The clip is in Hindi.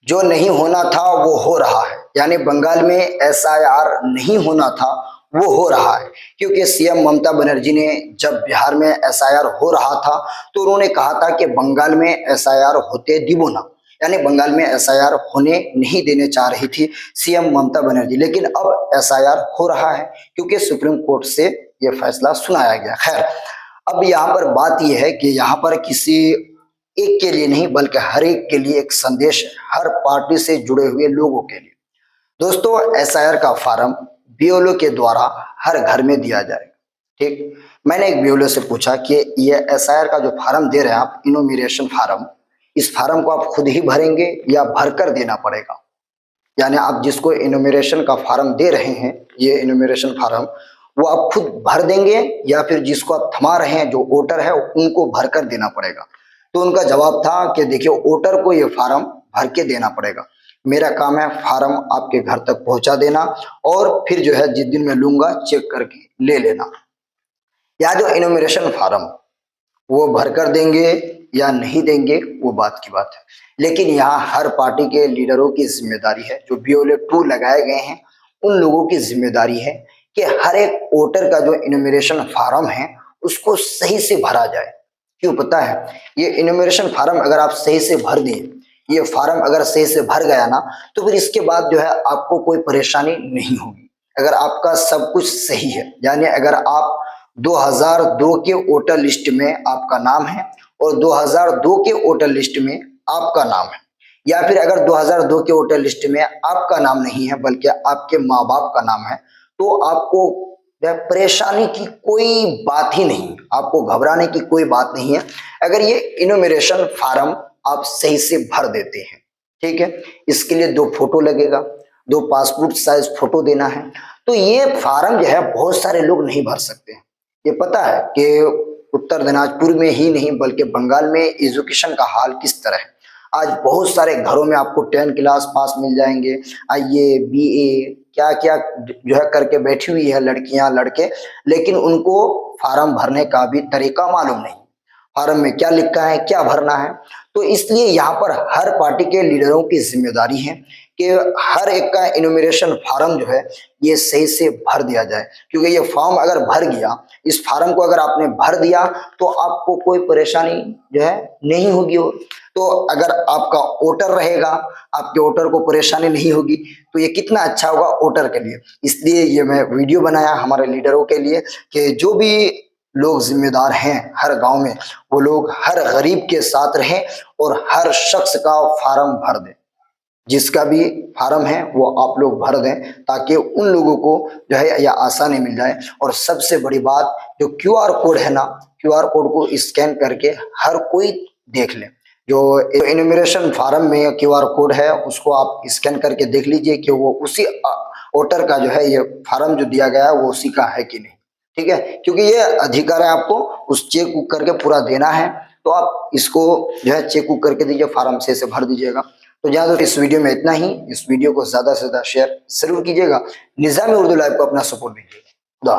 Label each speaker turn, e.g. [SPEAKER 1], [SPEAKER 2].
[SPEAKER 1] जो नहीं होना था वो हो रहा है, यानी बंगाल में एसआईआर नहीं होना था वो हो रहा है। क्योंकि सीएम ममता बनर्जी ने जब बिहार में एसआईआर हो रहा था तो उन्होंने कहा था कि बंगाल में एसआईआर होते दिबो ना, यानी बंगाल में एसआईआर होने नहीं देने चाह रही थी सीएम ममता बनर्जी। लेकिन अब एसआईआर हो रहा है क्योंकि सुप्रीम कोर्ट से ये फैसला सुनाया गया। खैर, अब यहाँ पर बात यह है कि यहाँ पर किसी एक के लिए नहीं बल्कि हर एक के लिए एक संदेश है, हर पार्टी से जुड़े हुए लोगों के लिए। दोस्तों, एसआईआर का फार्म बीएलओ के द्वारा हर घर में दिया जाएगा। ठीक, मैंने एक बीएलओ से पूछा कि ये एसआईआर का जो फार्म दे रहे हैं आप, इनोमिनेशन फार्म, इस फार्म को आप खुद ही भरेंगे या भरकर देना पड़ेगा? यानी आप जिसको इनोमिनेशन का फार्म दे रहे हैं, ये इनोमिनेशन फार्म, वो आप खुद भर देंगे या फिर जिसको आप थमा रहे हैं जो वोटर है उनको भरकर देना पड़ेगा? तो उनका जवाब था कि देखिए, वोटर को ये फार्म भर के देना पड़ेगा, मेरा काम है फार्म आपके घर तक पहुंचा देना और फिर जो है जिस दिन मैं लूंगा चेक करके ले लेना। या जो इनोमिनेशन फार्म वो भर कर देंगे या नहीं देंगे वो बात की बात है, लेकिन यहाँ हर पार्टी के लीडरों की जिम्मेदारी है, जो बीएलओ 2 लगाए गए हैं उन लोगों की जिम्मेदारी है कि हर एक वोटर का जो इनोमिनेशन फार्म है उसको सही से भरा जाए। क्यों पता है? ये इनोमिनेशन फार्म अगर आप सही से भर दिए, ये फार्म अगर सही से भर गया ना, तो फिर इसके बाद जो है आपको कोई परेशानी नहीं होगी। अगर आपका सब कुछ सही है, यानी अगर आप 2002 के वोटर लिस्ट में आपका नाम है और 2002 के वोटर लिस्ट में आपका नाम है, या फिर अगर 2002 के वोटर लिस्ट में आपका नाम नहीं है बल्कि आपके माँ बाप का नाम है, तो आपको परेशानी की कोई बात ही नहीं, आपको घबराने की कोई बात नहीं है अगर ये इनोमिनेशन फार्म आप सही से भर देते हैं। ठीक है, इसके लिए 2 फोटो लगेगा, 2 पासपोर्ट साइज फोटो देना है। तो ये फार्म जो है बहुत सारे लोग नहीं भर सकते हैं। ये पता है कि उत्तर दिनाजपुर में ही नहीं बल्कि बंगाल में एजुकेशन का हाल किस तरह है। आज बहुत सारे घरों में आपको 10 क्लास पास मिल जाएंगे, आईए बीए क्या क्या जो है करके बैठी हुई है लड़कियां लड़के, लेकिन उनको फार्म भरने का भी तरीका मालूम नहीं, फार्म में क्या लिखा है क्या भरना है। तो इसलिए यहाँ पर हर पार्टी के लीडरों की जिम्मेदारी है कि हर एक का इनोमिनेशन फार्म जो है ये सही से भर दिया जाए, क्योंकि ये फॉर्म अगर भर गया, इस फार्म को अगर आपने भर दिया तो आपको कोई परेशानी जो है नहीं होगी। तो अगर आपका वोटर रहेगा, आपके वोटर को परेशानी नहीं होगी, तो ये कितना अच्छा होगा वोटर के लिए। इसलिए ये मैं वीडियो बनाया हमारे लीडरों के लिए कि जो भी लोग जिम्मेदार हैं हर गांव में, वो लोग हर गरीब के साथ रहें और हर शख्स का फार्म भर दें। जिसका भी फार्म है वो आप लोग भर दें ताकि उन लोगों को जो है यह आसानी मिल जाए। और सबसे बड़ी बात, जो क्यूआर कोड है ना, क्यूआर कोड को स्कैन करके हर कोई देख ले। जो इनोमिनेशन फार्म में क्यूआर कोड है उसको आप स्कैन करके देख लीजिए कि वो उसी वोटर का जो है ये फार्म जो दिया गया है वो उसी का है कि नहीं। ठीक है, क्योंकि ये अधिकार है आपको उस चेक करके पूरा देना है, तो आप इसको जो है चेक करके दीजिए, फार्म से भर दीजिएगा। तो ज्यादा इस वीडियो में इतना ही। इस वीडियो को ज्यादा से ज्यादा शेयर जरूर कीजिएगा। निज़ामी उर्दू लाइव को अपना सपोर्ट दीजिएगा।